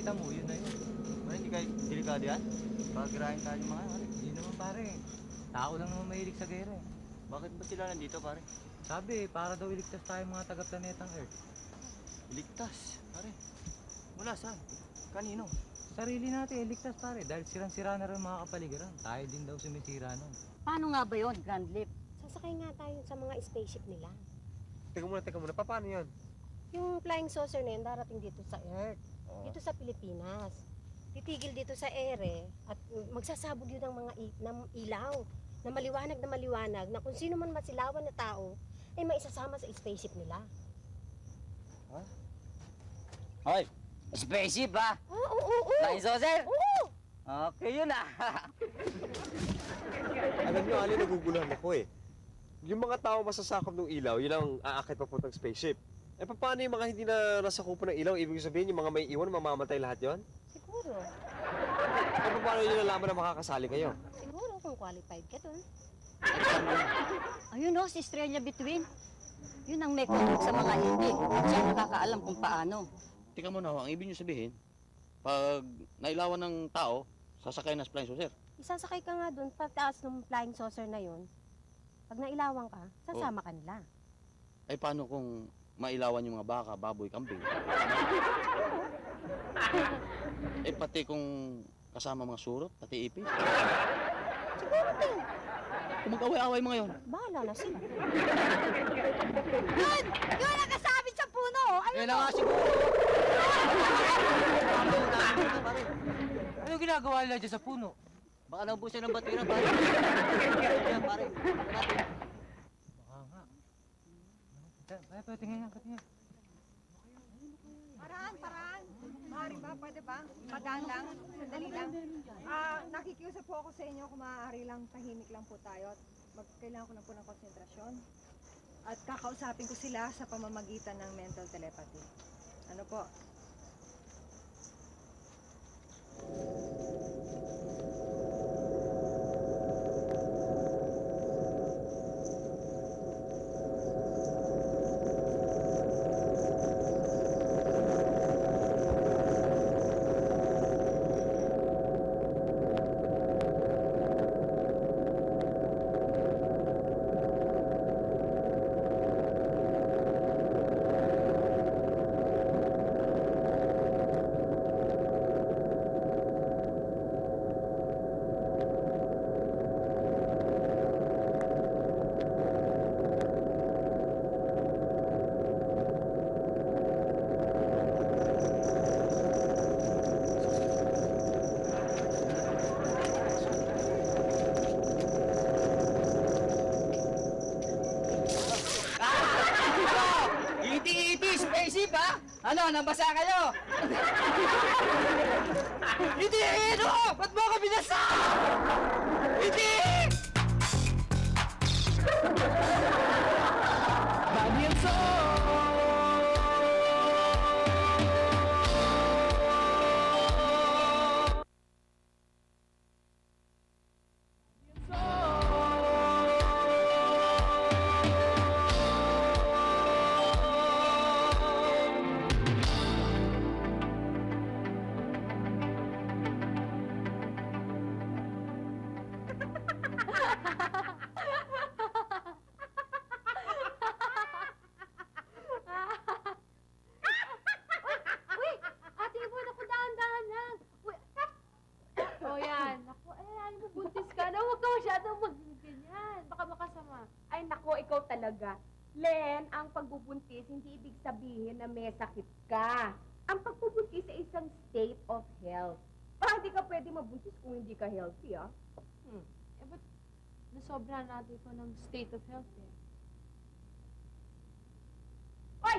makita mo, yun na yun. Pare, hindi kayo delikado yan? Pagirahin tayo mga pare. Hindi naman pare. Tao lang naman mahilig sa gera eh. Bakit ba sila nandito pare? Sabi, para daw iligtas tayo mga taga-planetang Earth. Iligtas, pare. Mula saan? Kanino? Sarili natin, iligtas pare. Dahil sirang-sira na rin mga kapaligiran. Tayo din daw sumisira nun. Paano nga ba yun, Grand Leap? Sasakay nga tayo sa mga spaceship nila. Teka muna. Paano yan? Yung flying saucer na yun darating dito sa Earth, Oo. dito sa Pilipinas. Titigil dito sa ere at magsasabog yun ng mga ng ilaw na maliwanag na kung sino man masilawan na tao ay maisasama sa spaceship nila. Hoy, spaceship ha? Oo. Flying saucer? Oo! Okay yun ah. Alam nyo, Ali, naguguluhan ako eh. Yung mga tao masasakop ng ilaw, yun ang aakit papuntang spaceship. Eh, paano yung mga hindi na nasakupan ng ilaw? Ibig sabihin, yung mga may iwan, mamamatay lahat yon? Siguro. Eh, paano nyo nalaman na makakasali kayo? Siguro kung qualified ka dun. Ayun o, si Estrella Between. Yun ang may contact sa mga hindi. Siya nakakaalam kung paano. Tika mo na, ang ibig nyo sabihin, pag nailawan ng tao, sasakay na sa flying saucer. Isasakay ka nga dun pagtaas ng flying saucer na yun. Pag nailawang ka, sasama ka nila. Ay paano kung mailawan yung mga baka, baboy, kambing? Eh pati kung kasama mga surot, pati ipis. Siguro din. Kung mag-away-away mga yun. Bahala na sila. Yun! Yun ang kasabit sa puno! Ayun Yan na nga siguro. Ano ginagawa nila dyan sa puno? Baka naubusan ng batira pare. Yan, pare. Baka nga. Ay, tingnan yan, patingin. Paraan. Maaari ba? Pwede ba? Magaan lang. Sandali lang. Nakikiusap po ako sa inyo kung maaari lang, tahimik lang po tayo. Kailangan ko na po ng konsentrasyon. At kakausapin ko sila sa pamamagitan ng mental telepathy. Ano po? Iti-iti, spaceship ha? Ano, nabasa kayo? Iti, ano? Ba't mo ako binasa? Iti! Daniel Uy! Ate Yvonne, naku, dahan-dahan lang. Uy! O yan. Naku, ay, mo buntis ka na. Huwag ka masyadong mag-ganyan. Baka makasama. Ay, naku, ikaw talaga. Len, ang pagbubuntis, hindi ibig sabihin na may sakit ka. Ang pagbubuntis ay isang state of health. Baka hindi ka pwede mabuntis kung hindi ka healthy, ah. Eh, ba't nasobra natin ito ng state of health eh? Oy!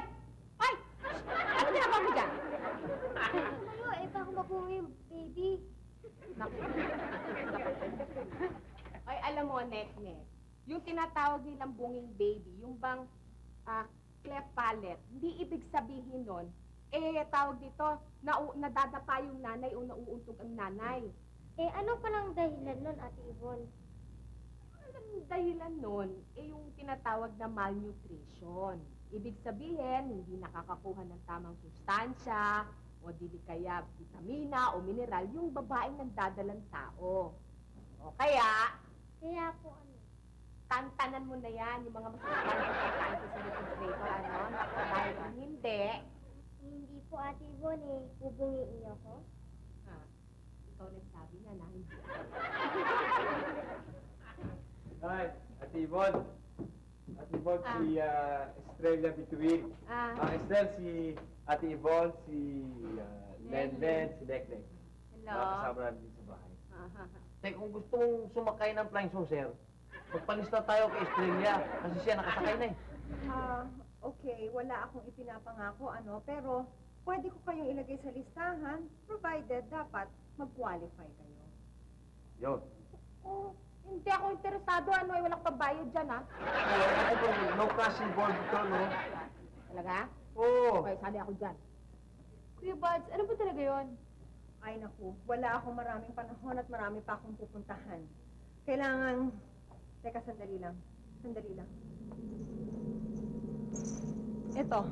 Oy! Ano ginagawa mo dyan? Tayo, eh, baka makuha yung baby. Naku. Ay, alam mo, Nek, yung tinatawag nilang bunging baby, yung bang cleft palate, hindi ibig sabihin nun, tawag dito, nadadapa yung nanay o nauuntog ang nanay. Eh, ano palang dahilan nun, Ate Yvonne? Ang dahilan nun, yung tinatawag na malnutrition. Ibig sabihin, hindi nakakakuha ng tamang sustansya, o dili kaya vitamina o mineral yung babaeng nagdadalang tao. O kaya, tantanan mo na yan, yung mga masasakal na pagkain ko sa refrigerator, ano? Dahil kung hindi, Hindi po, Ate Yvonne, eh. Bubungiin niyo ko. ha, ikaw nagsabi na na hindi. Hi, Ate Yvonne. Ate Yvonne, si Estrella Bituin. Estel, si Ate Yvonne, si Len, si Dekdek. Hello? Kasama namin dito sa bahay. Teka, kung gusto mong sumakay ng flying saucer, magpalista tayo kay Estrella kasi siya nakasakay na eh. Okay, wala akong ipinapangako, pero pwede ko kayong ilagay sa listahan, provided dapat mag-qualify kayo. Yun. Oh, hindi ako interesado, ano, ay walang pabayad dyan, ha? No cash involved ito, no? Talaga? Oo. Okay, sali ako dyan. Kuya Buds, ano ba talaga yon? Ay naku, wala akong maraming panahon at marami pa akong pupuntahan. Kailangan... Teka, sandali lang. Sandali lang. Ito.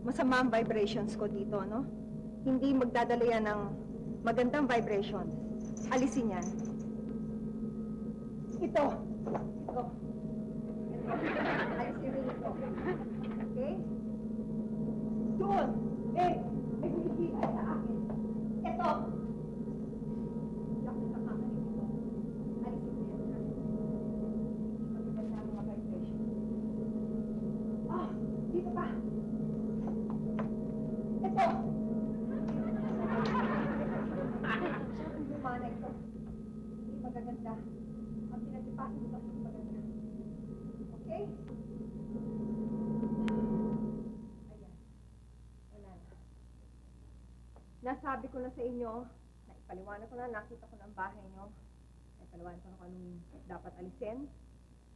Masama ang vibrations ko dito, no? Hindi magdadala yan ng magandang vibrations. Alisin yan. Ito. Alisin rin ito. Okay? Doon! May humihila sa akin. Ito! Dapat sa kakalit ito. Alisin mo yan. Hindi magaganda ang mga vibration. Dito pa! Ito! Masyadong lumana ito. Hindi magaganda. Ang pinagdipasin mo kasi maganda. Okay? Nasabi ko na sa inyo, naipaliwanag ko na, nakita ko na ang bahay nyo. Naipaliwanag ko na kung anong dapat alisin.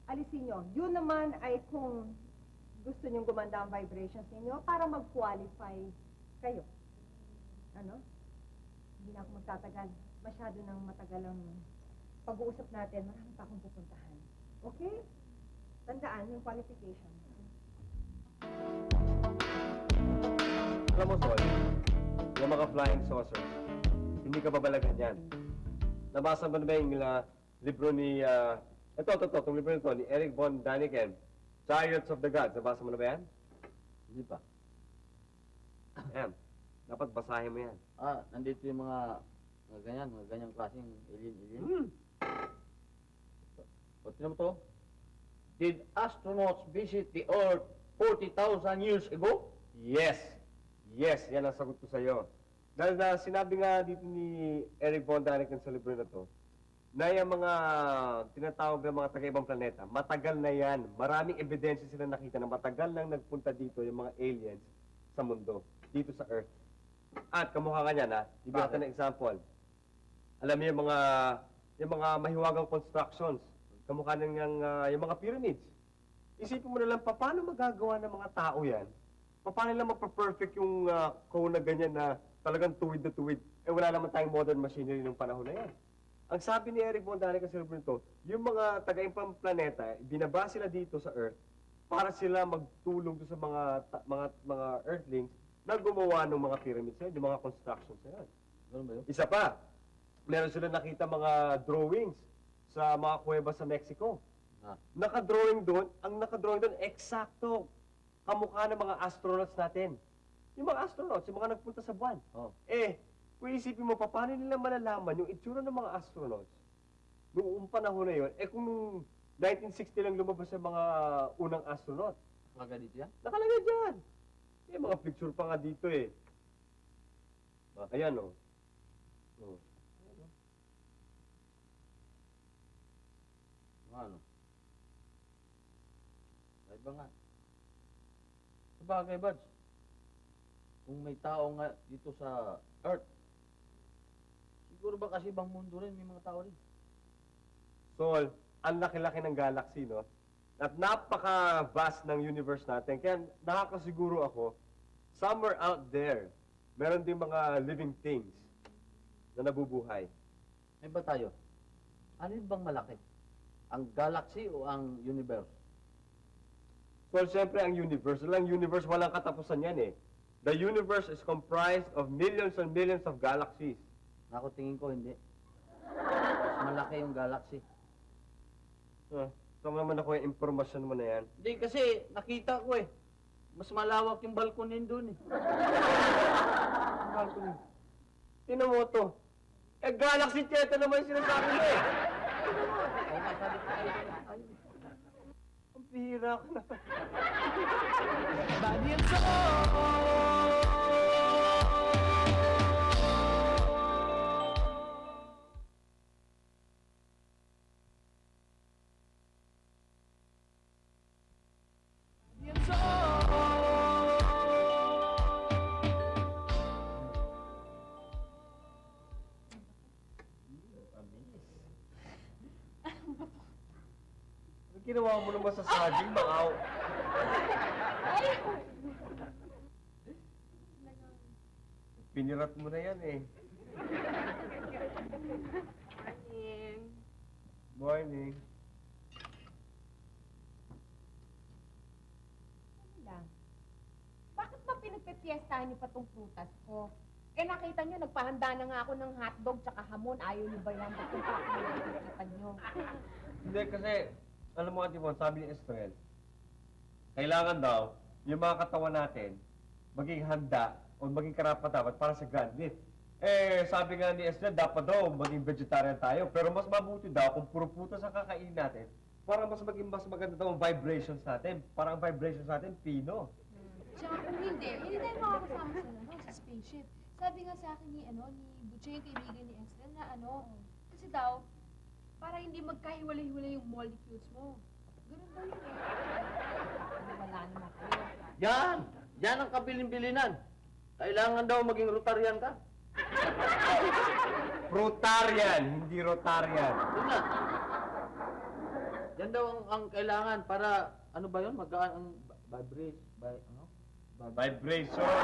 Alisin nyo. Yun naman ay kung gusto nyong gumanda ang vibrations ninyo para mag-qualify kayo. Ano? Hindi na ako magtatagal. Masyado nang matagal ang pag-uusap natin. Marami pa akong pupuntahan. Okay? Tandaan yung qualification. Alam mo, Sol, yung mga flying saucers, hindi ka babalagan yan. Nabasa mo na ba yung libro ni, itong libro nito, ni Eric von Daniken, Chariots of the Gods. Nabasa mo na ba yan? Hindi pa. Yan. Dapat basahin mo yan. Nandito yung mga ganyang klaseng alien. O, tinan mo to? Did astronauts visit the Earth 40,000 years ago? Yes! Yes, yan ang sagot ko sa iyo. Dahil sinabi nga dito ni Eric von Daniken sa libro na to, na yung mga tinatawag ng mga taga-ibang planeta, matagal na yan. Maraming ebidensya sila nakita na matagal nang nagpunta dito yung mga aliens sa mundo, dito sa Earth. At kamukha ka niyan, ha? Ibigay natin ng example. Alam niyo yung mga mahiwagang constructions, kamukha ng yung mga pyramids. Isipin mo na lang, paano magagawa ng mga tao yan? Paano nila magpa-perfect yung cone na ganyan na talagang tuwid na tuwid? Eh wala naman tayong modern machinery ng panahon na yan. Ang sabi ni Eric von Daniken sa libro nito, yung mga taga-ibang planeta, binaba sila dito sa Earth para sila magtulong doon sa mga Earthlings na gumawa ng mga pyramids na yung mga constructions na yan. Ganun ba yun? Isa pa, meron sila nakita mga drawings sa mga kuweba sa Mexico. Naka-drawing doon, ang naka-drawing doon, eksakto kamukha ng mga astronauts natin. Yung mga astronauts, yung mga nagpunta sa buwan. Kung isipin mo, paano nila malalaman yung itsura ng mga astronauts noong panahon na yun, kung nung 1960 lang lumabas yung mga unang astronaut. Nakalagay dito yan? Nakalagay dyan. Mga picture pa nga dito eh. Ayan o. Ano? Ay ba nga? Sabagay, Buds. Kung may tao nga dito sa Earth, siguro ba kasi ibang mundo rin, may mga tao rin? Sol, ang laki-laki ng galaxy, no? At napaka-vast ng universe natin. Kaya nakakasiguro ako, somewhere out there, meron din mga living things na nabubuhay. May ba tayo? Ano bang malaki? Ang galaxy o ang universe? Sol, siyempre ang universe. Walang universe, walang katapusan yan eh. The universe is comprised of millions and millions of galaxies. Ako tingin ko hindi. Mas malaki yung galaxy. Saan naman ako yung impormasyon mo na yan? Hindi kasi nakita ko eh. Mas malawak yung balkonin dun eh. Balcony. Tinan mo to. Eh, Galaxy Theater naman yung sinasabi mo eh. Oo nga, sabi ko kayo. Ang pihira ka na. Ano ginawa mo naman sa saging, Makaw? Pinirat mo na yan eh. Morning. lang. Bakit ba pinagpipiestahan niyo pa tong prutas ko? Eh nakita niyo, nagpahanda na nga ako ng hotdog tsaka hamon. Ayaw niyo ba yan? Bakit pa pinagpipiestahan niyo? Hindi kasi, alam mo Ate Von, sabi ni Estrel, kailangan daw yung mga katawan natin maging handa o maging karapat dapat para sa grand lift. Eh, sabi nga ni Estrel, dapat daw maging vegetarian tayo. Pero mas mabuti daw kung puro putas ang kakainin natin para mas maganda daw ang vibrations natin. Para ang vibrations natin, pino. Tsaka kung hindi tayo makakasama sa spaceship. Sabi nga sa akin ni Butchie, yung kaibigan ni Estelle, na kasi daw, para hindi magkahiwalay-hiwalay yung molecules mo. Ganun daw yun eh. Wala naman kayo. Yan! Yan ang kabilin-bilinan. Kailangan daw maging Rotarian ka. Rotarian, hindi Rotarian. Yun na. Yan daw ang kailangan para, ano ba yun? Magaan ang Vibration. vibration.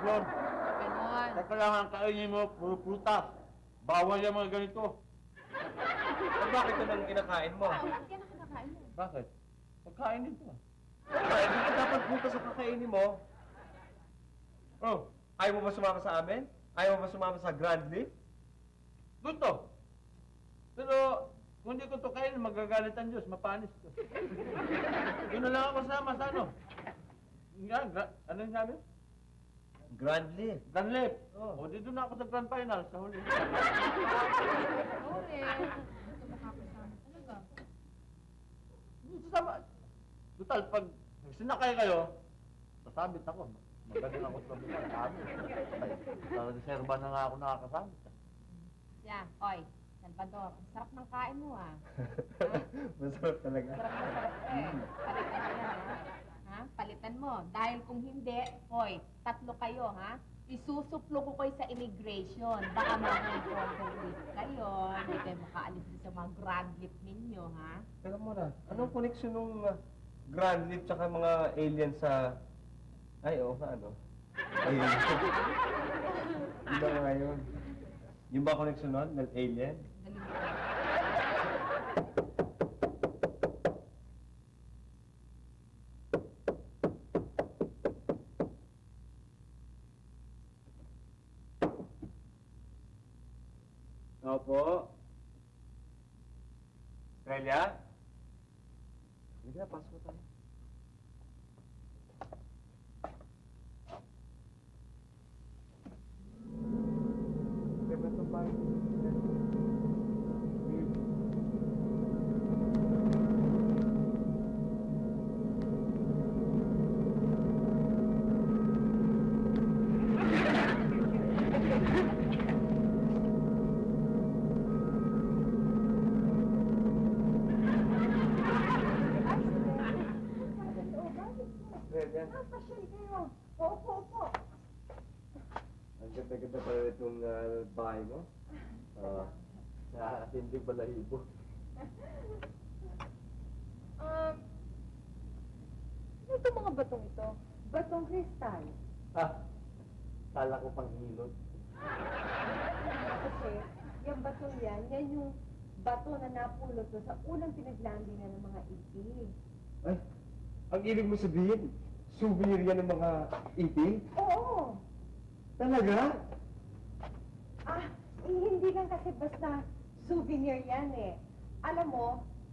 Ganon. Kailangan kainin mo puro prutas. Bawal yung mga ganito. Eh, bakit ito nang kinakain mo? Bakit ka na kinakain mo? Bakit? Pagkain nito. Ay, hindi ka dapat butas sa kakainin mo. Oh, ayaw mo ba sumama sa amin? Ayaw mo ba sumama sa grand lift? Gusto. Pero kung hindi ko to kainin, magagalit ang Diyos. Mapanis to. Doon na lang ako sama sa ano. Yan, ano yung sabi? Grand lift. Grand Lift. O, dito na ako sa Grand Final sa huli. Sorry. Hindi ka makakasama talaga. Sama. Total, pag sinakay kayo, sasabit ako. Magaling ako sa buwan. Sabi. Sa reserva na nga ako nakakasabit. Yan, oy. Salvador, ang sarap ng kain mo ah. Masarap talaga. Sarap na sarap eh. Palitan mo yan ha. Palitan mo. Dahil kung hindi, hoy, 3 kayo ha. Isusuplo ko kayo sa immigration. Baka mag-control list kayo. Hindi kayo makaalis din sa mga grand lift ninyo ha. Teka muna, anong connection ng grand lift tsaka mga alien sa... Ay, oo nga, ano? Alien. Hindi ba nga yun? Yung ba connection nun, ng alien? Opo. Australia? Hindi na, pasok ko tayo. Diba itong bahay? Ang ganda-ganda pala itong bahay mo. Nakakatindig balahibo. Ano itong mga batong ito? Batong kristal. Kala ko pang hilot. Kasi, yung batong yan yung bato na napulot doon sa unang pinaglandingan ng mga ibig. Ay, ang ibig mo sabihin, souvenir yan ng mga iti? Oo. Talaga? Hindi lang kasi basta souvenir yan eh. Alam mo,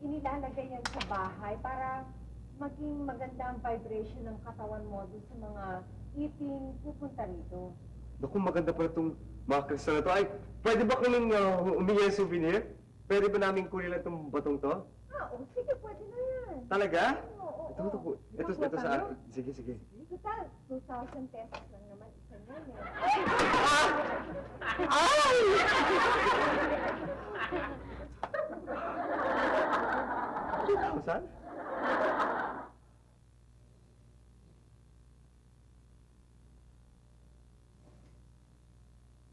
inilalagay yan sa bahay para maging maganda ang vibration ng katawan mo dun sa mga iting pupunta rito. Naku, maganda pala itong mga kristal na to. Ay, pwede ba kaming humingi ng souvenir? Pwede ba namin kunin lang itong batong to? Sige, pwede na yan. Talaga? Oo. Ito sa akin. Sige. Total, 2,000 pesos lang naman isa yan eh. Saan?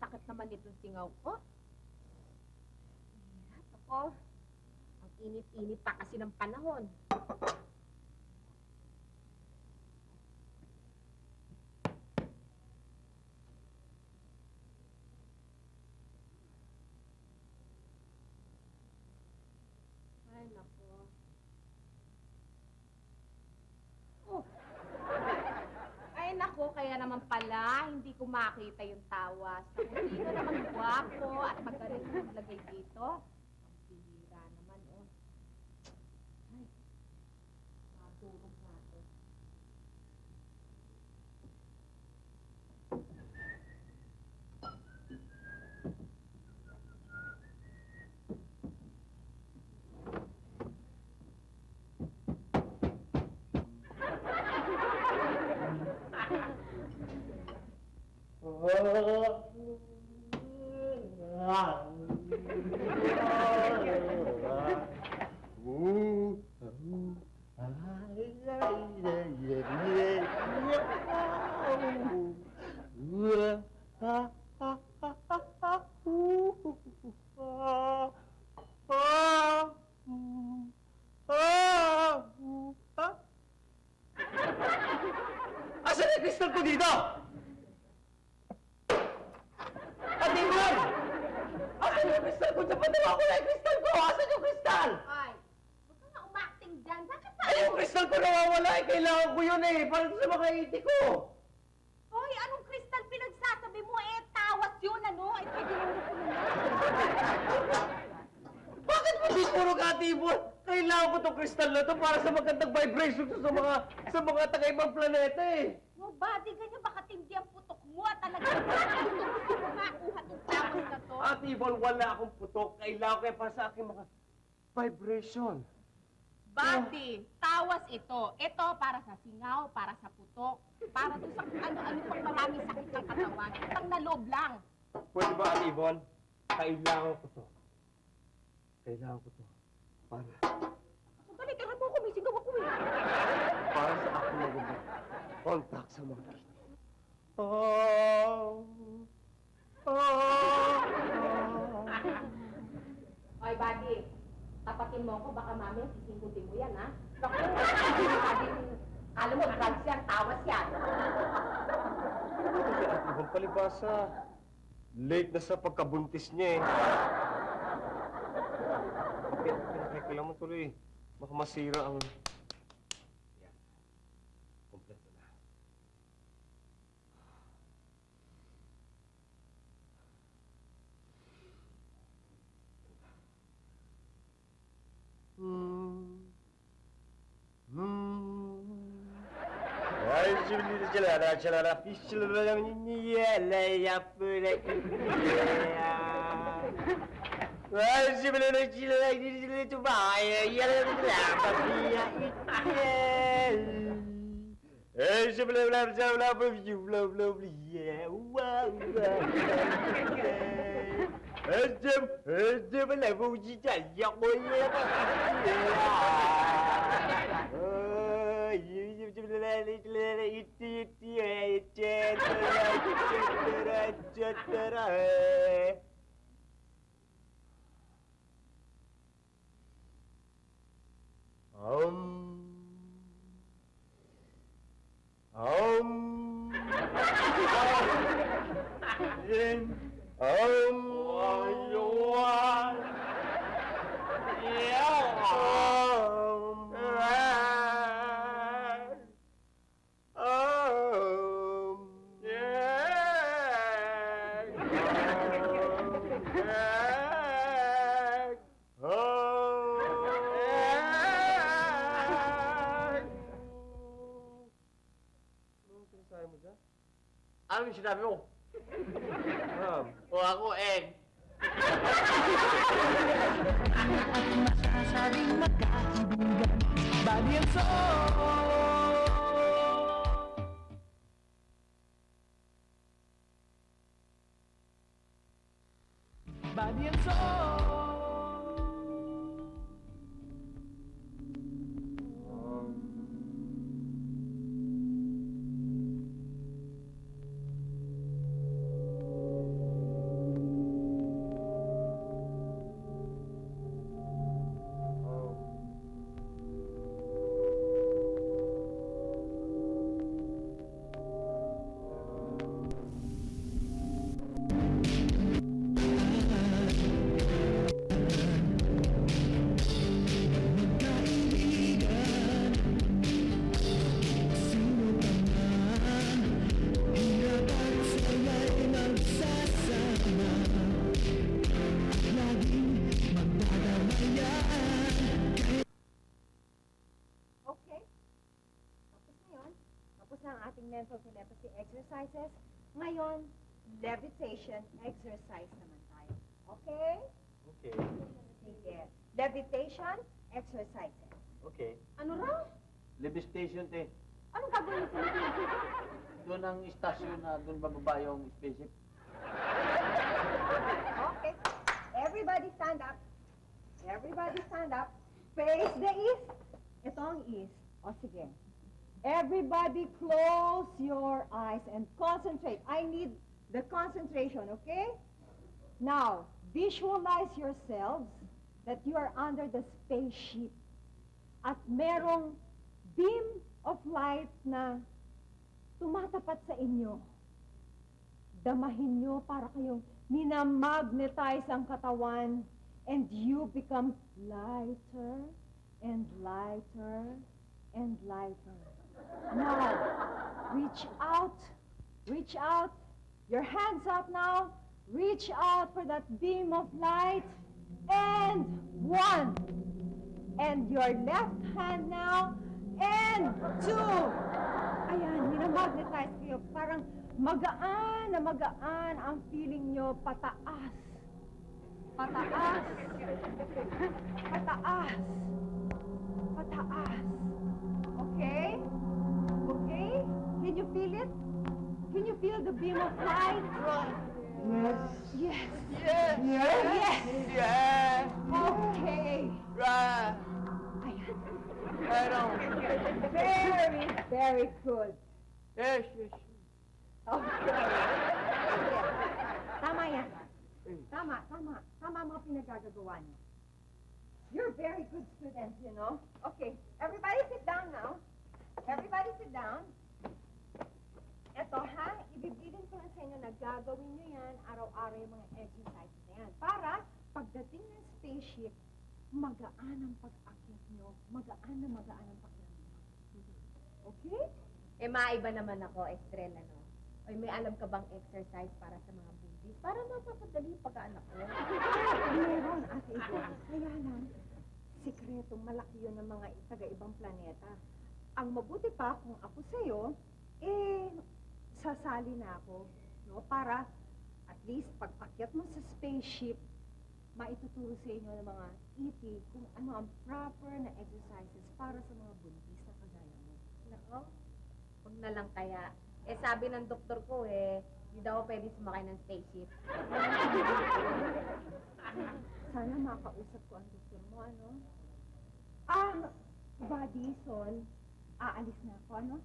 Sakit naman nitong singaw ko. Ako, ang init-init pa kasi ng panahon. Ay, nako. Oh. Ay, nako, kaya naman pala, hindi ko makita yung tawas. Kung sino naman gwapo at magaling maglagay dito. Ang bihira naman, oh. Ay, natulog na ako. Asan yung kristal ko dito? Ate Yvonne! Asan yung kristal ko? Dapat naman ko na yung kristal ko! Asan yung kristal? Ay, huwag ka nga umakting dyan. Bakit pa? Ay, yung kristal ko nawawala eh! Kailangan ko yun eh! Para sa mga iti ko! Hoy, anong kristal pinagsasabi mo? Eh, tawas yun, ano? Ay, pwede mo na Bakit mo di puro ka, Ate Yvonne? Kailangan ko tong kristal na to para sa magandang vibration to sa mga taga-ibang planeta eh! No, buddy, ganyan baka tindi ang putok mo at talagang gusto mo makuha tong tawas na to. Ate Yvonne, wala akong putok. Kailangan ko yan para sa aking mga vibration. Buddy, tawas ito. Ito para sa singaw, para sa putok, para doon sa ano-ano pang maraming sakit ng katawan. Utang na loob lang. Pwede ba, Ate Yvonne? Kailangan ko to. Kailangan ko to. Para Sandali, tira mo ako. May singaw ako eh. para sa aking mga contact sa mga kidney. Oy, buddy, tapatin mo ako. Baka mami, sisingkutin mo yan, ha? Naku, sabi, alam mo, drugs yan, tawas yan. Kasi Ate Yvonne, palibasa. Late na sa pagkabuntis niya eh. Pinakailan mo tuloy. Baka masira ang... Yan. Kompleto na. Ay, şimdi çalara fişçilere yele yapıra ya. Ay, şimdi çilere tubaya yele yapıra ya. Ay, şimdi bla bla bla ya. Özüm la bu cical ya koya. Talaga? Ano yung sinabi mo? Ma'am, O ako, egg. Okay. Tapos na yun. Tapos na ang ating mental telepathy exercises. Ngayon, levitation exercise naman tayo. Okay? Okay. Sige. Levitation exercises. Okay. Ano raw? Libby Station, te. Anong gagawin sa Doon ang istasyon na doon bababa yung spaceship. Okay. Everybody stand up. Everybody stand up. Face the east. Ito ang east. O sige. Everybody close your eyes and concentrate. I need the concentration, okay? Now, visualize yourselves that you are under the spaceship. At merong beam of light na tumatapat sa inyo. Damahin nyo para kayong minamagnetize ang katawan and you become lighter and lighter and lighter. Now, reach out, your hands up now, reach out for that beam of light, and 1, and your left hand now, and 2. Ayan, minamagnetize kayo, parang magaan na magaan ang feeling nyo pataas. Pataas. Pataas. Pataas. Okay? Okay? Can you feel it? Can you feel the beam of light? Yes. Yes. Yes! Yes. Yes. Yes! Okay. Right! Ayan. Ano? Very, very good. Yes, yes. Okay. Tama yan. Tama, tama. Tama ang mga pinagagagawa niyo. You're very good students, you know. Okay, everybody sit down now. Everybody sit down. Eto ha, ibibilin ko lang sa inyo na gagawin nyo yan araw-araw yung mga exercises na yan. Para pagdating ng spaceship, magaan ang pag-akit nyo. Magaan ang pakiramdam. Okay? Eh, maiba naman ako, Estrella, no? Oy, may alam ka bang exercise para sa mga buntis? Para mapapadali yung pagkaanak ko. Meron, Ate Yvonne. Kaya lang, sikretong malaki yun ng mga taga-ibang planeta. Ang mabuti pa kung ako sa'yo, sasali na ako, no? Para at least pag-akyat mo sa spaceship, maituturo sa inyo ng mga ET kung ano ang proper na exercises para sa mga buntis na kagaya mo. Nako, huwag na lang kaya. Eh, sabi ng doktor ko hindi daw ako pwede sumakay ng spaceship. Sana makausap ko ang doktor mo, ano? Buddy, Sol, aalis na ako, ano?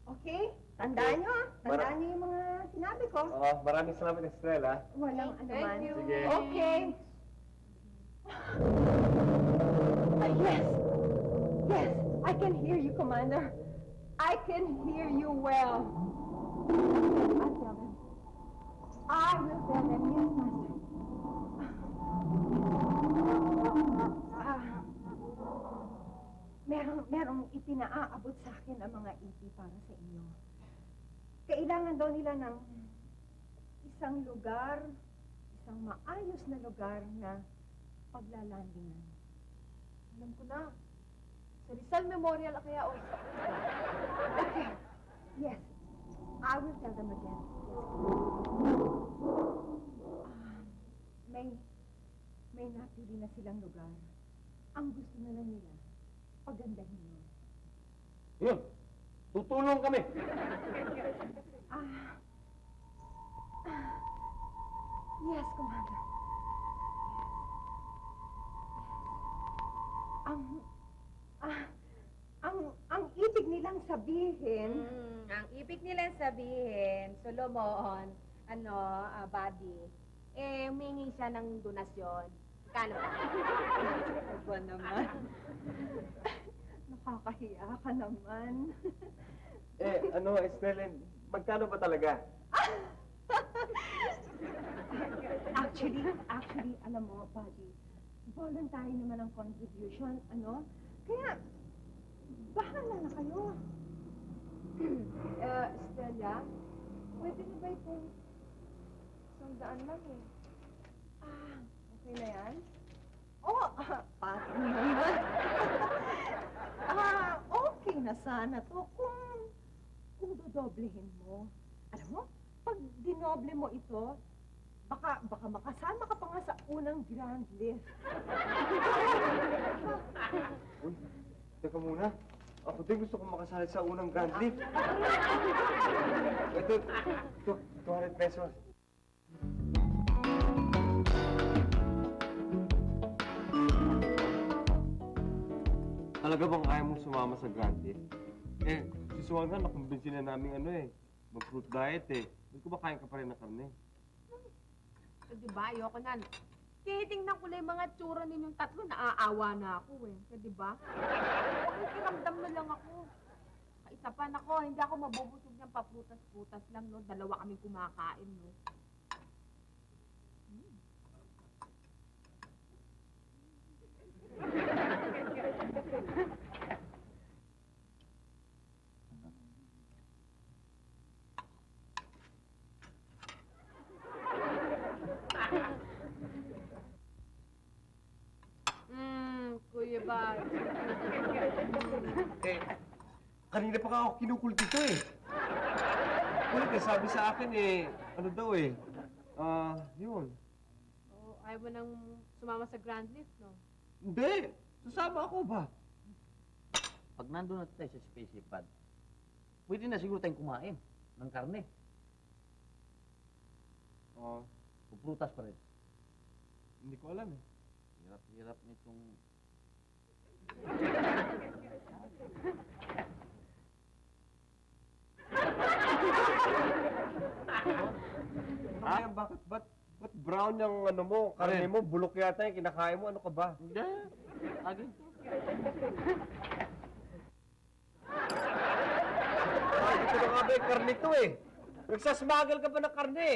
Okay? Tandaan nyo, tandaan nyo yung mga sinabi ko. Maraming salamat, Estrella. Walang anuman. Sige. Okay. Yes. Yes, I can hear you, Commander. I can hear you well. I'll tell them. I will tell them. Yes, Master. Merong ipinaaabot sa akin ang mga EP para sa inyo. Kailangan daw nila ng isang lugar, isang maayos na lugar na paglalandingan. Alam ko na. Sa Rizal Memorial kaya o Okay. Yes. I will tell them again. May napili na silang lugar. Ang gusto na lang nila, pagandahin mo. Yun, tutulong kami. Yes, Commander. Ang ibig nilang sabihin, Ang ibig nilang sabihin, Solomon, buddy, humingi siya ng donasyon. Kano ba? ba naman? Nakakahiya ka naman. Estelle, magkano ba talaga? Actually, alam mo, buddy, voluntary naman ang contribution, Kaya, bahala na kayo. Stella, pwede na ba itong 100 lang eh? Okay na yan? Pati naman. Okay na sana to kung dodoblehin mo. Alam mo, pag dinoble mo ito, baka makasama ka pa nga sa unang grand lift. Uy, teka muna. Ako din gusto kong makasali sa unang grand lift. Ito, 200 pesos. Talaga bang kaya mong sumama sa grand lift? Si Swan nga, nakumbinsi na namin mag-fruit diet Hindi ko ba kaya ka pa rin ng karne? Diba, ayoko na. Tinitingnan ko lang yung mga tsura ninyong tatlo, naaawa na ako Diba? Pakikiramdam na lang ako. Isa pa, nako, hindi ako mabubusog ng paprutas-prutas lang, no? 2 kaming kumakain, no? Kuya ba? Kanina pa ako kinukulti ito Kulit sabi sa akin ano daw yun. Ayaw mo nang sumama sa grand lift, no? Hindi, sasama ako ba? Pag nandun na tayo sa spaceship pad, pwede na siguro tayong kumain ng karne. O prutas pa rin. Hindi ko alam Hirap-hirap nitong... Ba't brown yung karne mo, bulok yata yung kinakain mo, ano ka ba? Hindi. Agad. Ito na nga ba yung karne to Nagsasmagal ka pa ng karne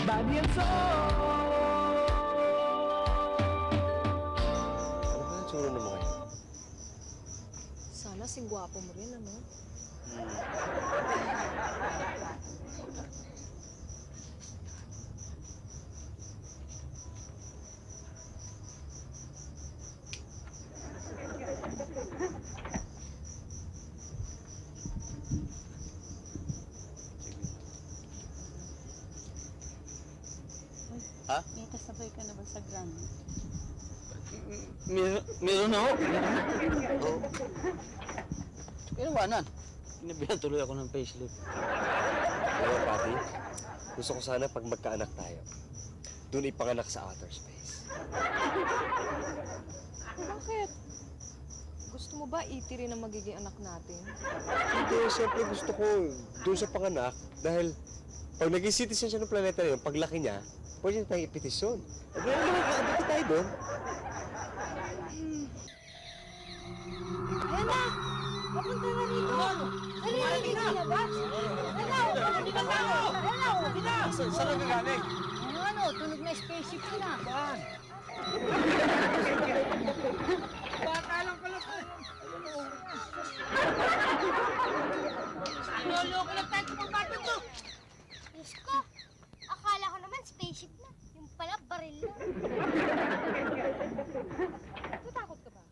Ano ba yung tsura ng mga yan? Sana sing gwapo mo rin, ano? May kasabay ka na ba sa grand? Meron ako. Kailangan. Pinabihan tuloy ako ng facelift. Ano, Pati? Gusto ko sana pag magkaanak tayo, doon ipanganak sa outer space. Bakit? Gusto mo ba itirin ang magiging anak natin? Hindi, siyempre gusto ko doon sa panganak dahil pag naging citizen siya ng planeta na yun, paglaki niya, pwede na tayong ipetisyon. At ngayon makakaabot tayo doon. Ayan na! Papunta na rito! Nalilinig ka na ba? Saan ang gagaling? Ano, tunog na spaceship na. Saan? Lolo-loko lang tayo kung bakit to. Diyos ko, akala ko naman spaceship na. Yung pala, baril na. Natatakot ka ba?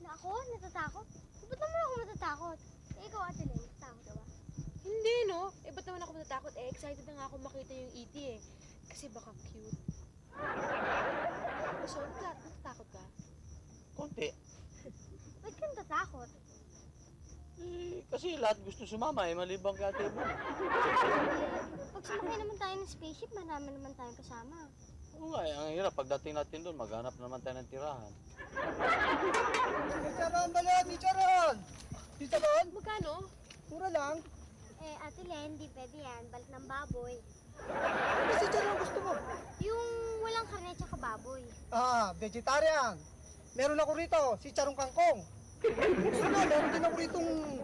Na ako? Natatakot? Ba't naman ako matatakot? Eh, ikaw, Ate Len, natatakot ka ba? Hindi, no? Eh, ba't naman ako matatakot? Eh, excited na nga ako makita yung E.T. eh. Kasi baka cute. So, natatakot ka? Konti. Ba't ka natatakot? Eh, kasi lahat gusto sumama eh, malibang kay Ate Bon. Pag sumakay naman tayo ng spaceship, marami naman tayong kasama. Oo nga, ang hirap. Pagdating natin doon, maghanap naman tayo ng tirahan. Chicharon ba yan? Chicharon! Chicharon? Magkano? Mura lang. Eh, Ate Len, di pwede yan. Balik ng baboy. Ano chicharon gusto mo? Yung walang karne tsaka baboy. Ah, vegetarian. Meron ako rito, chicharong kangkong. Gusto mo, meron din ako ritong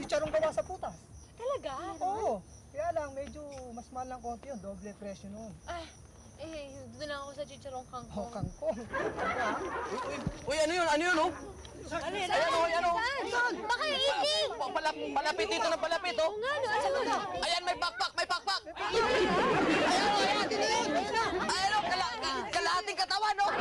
chicharong gawa sa putas. Talaga? Oo. Kaya lang, medyo mas mahal lang konti yun. Doble presyo noon. Eh, doon lang ako sa chicharong Oh, kangkong. kangkong. Uy, ano yun? Ano yun, oh? Alin? Ayan, oh, ayan, oh. Baka iiting! Palapit dito na palapit, oh. Nga, no? Ano ba? Ayan, may backpack, may backpack. Ayan, oh, ayan. Ayan, oh, kalahating katawan, oh.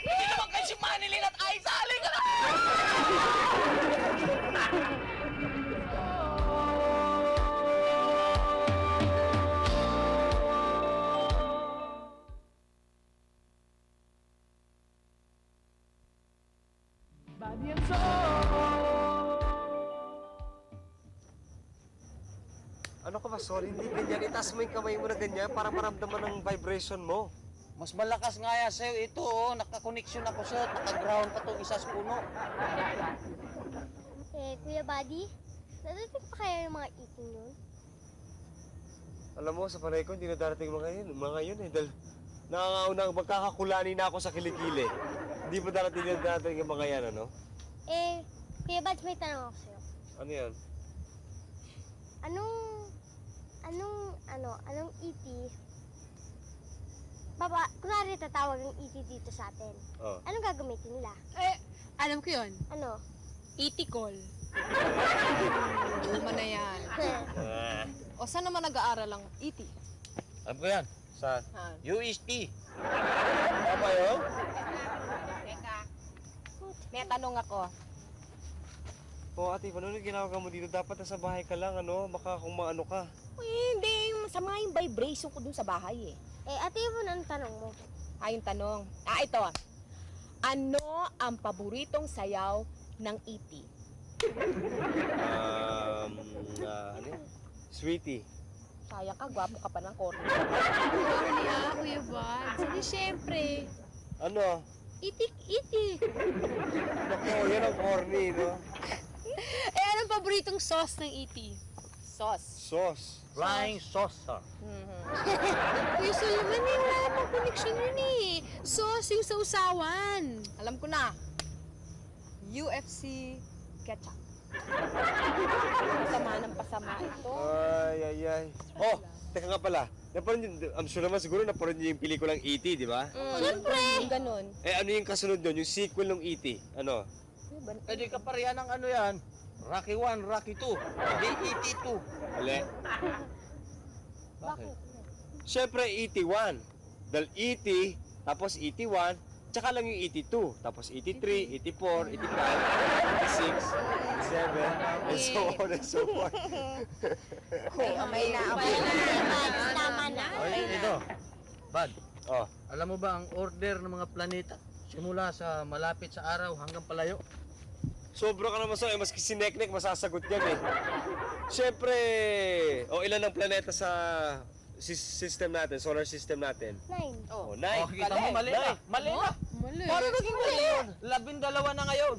Hindi naman kayo si Manilin at Aiza. Halika na! Ano ka ba? Sorry, hindi ganyan. Itaas mo yung kamay mo na ganyan para maramdaman ang vibration mo. Mas malakas nga yan sa'yo. Ito, oh, nakakoneksyon ako sa'yo. Naka-ground pa itong isa sa puno. Eh, Kuya Buddy, nadating pa kaya yung mga eating yun? Alam mo, sa panay ko, hindi na darating mga yun eh. Dahil nangangauna, magkakakulani na ako sa kilikili. Hindi pa darating yung mga yan, ano? Eh, Kuya Buds, may tanong ako sa'yo. Ano yan? Anong E.T. Kunwari tatawag ang E.T. dito sa atin. Oh. Anong gagamitin nila? Eh, alam ko yun. Ano? E.T. call. Luma na yan. O saan naman nag-aaral ang E.T.? Alam ko yan. Saan? UST. Tama yun? May tanong ako. Oo, ate, paano yung ginagawa mo dito? Dapat nasa bahay ka lang, ano? Baka kung maano ka. Hindi, masama yung vibration ko dun sa bahay eh. Eh, Ate Yvonne, anong tanong mo? Yung tanong. Ito. Ano ang paboritong sayaw ng E.T.? Ano yan? Sweetie. Sayang ka, gwapo ka pa ng corny. Corny Kuya Buds. Hindi, syempre. Ano? Itik-itik. Naku, yan ang corny, no? Eh, anong paboritong sauce ng E.T.? Sauce. Sauce. Flying saucer. Kuya Solomon, wala namang connection yun eh. Sauce yung sausawan. Alam ko na. UFC ketchup. Pasama ng pasama ito. Ay. Oh, teka nga pala. I'm sure naman siguro napanood niyo yung pelikulang E.T., di ba? Siyempre! Yung ganun. Eh, ano yung kasunod doon? Yung sequel ng E.T.? Ano? Eh di kaparehan ng ano yan. Rocky 1, Rocky 2. Di E.T. 2. Mali. Bakit? Siyempre, E.T. 1. Dahil E.T., tapos E.T. 1, tsaka lang yung E.T. 2. Tapos E.T. 3, E.T. 4, E.T. 5, E.T. 6, E.T. 7, and so on and so forth. Okay na. Tama na. Ay, ito. Bad, Oh, alam mo ba ang order ng mga planeta? Simula sa malapit sa araw hanggang palayo? sobra ka naman sa maski si Neknek masasagot yan eh. Siyempre, ilan ang planeta sa system natin, solar system natin? 9. Oh, 9. Oh, kita mo, mali na. Mali na. Mali. Paano naging mali yun? 12 na ngayon.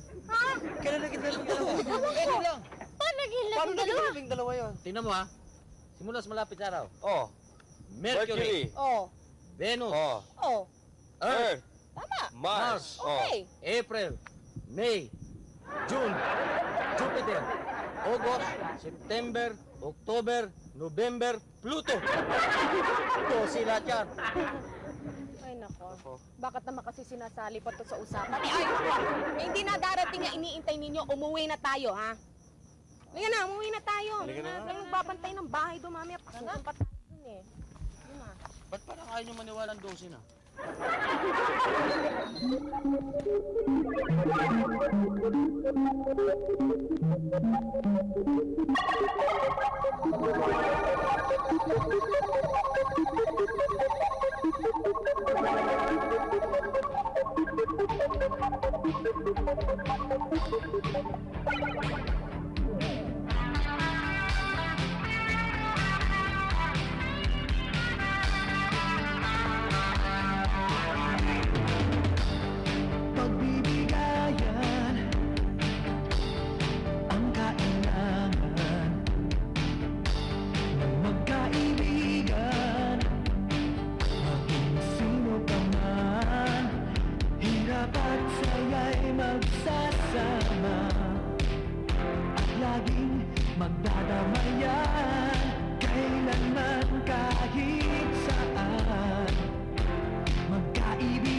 Kailan naging 12? Pwede lang. Paano naging Paano naging 12? 12 yun? Tingnan mo ha. Simula sa malapit sa araw. Oh, Mercury, Oh. Venus, oh, Oh. Earth, Tama. Mars, oh. Okay. April, May, June, Jupiter, August, September, October, November, Pluto. Ito sila yan. Ay, nako. Bakit naman kasi sinasali pa to sa usapan? Ay, nako. Hindi na darating na iniintay ninyo. Umuwi na tayo, ha? Halika na, umuwi na tayo. Halika na. May nagbabantay ng bahay doon, mamaya. Pasukan pa tayo dun, eh. Yun na. Ba't parang ayaw nyo maniwala ng 12 na? Pagbibigayan ang kailangan ng magkaibigan, maging sino ka man, hirap at saya'y magsasama at laging magdadamayan, kailanman kahit saan, magkaibigan.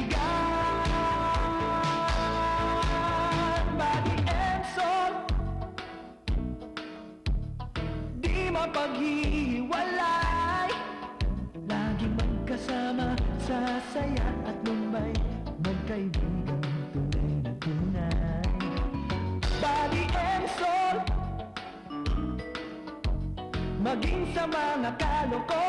Mapaghiwalay, laging magkasama sa saya at lumbay, magkaibigan tunay na tunay. Body and soul, maging sa mga kaloko,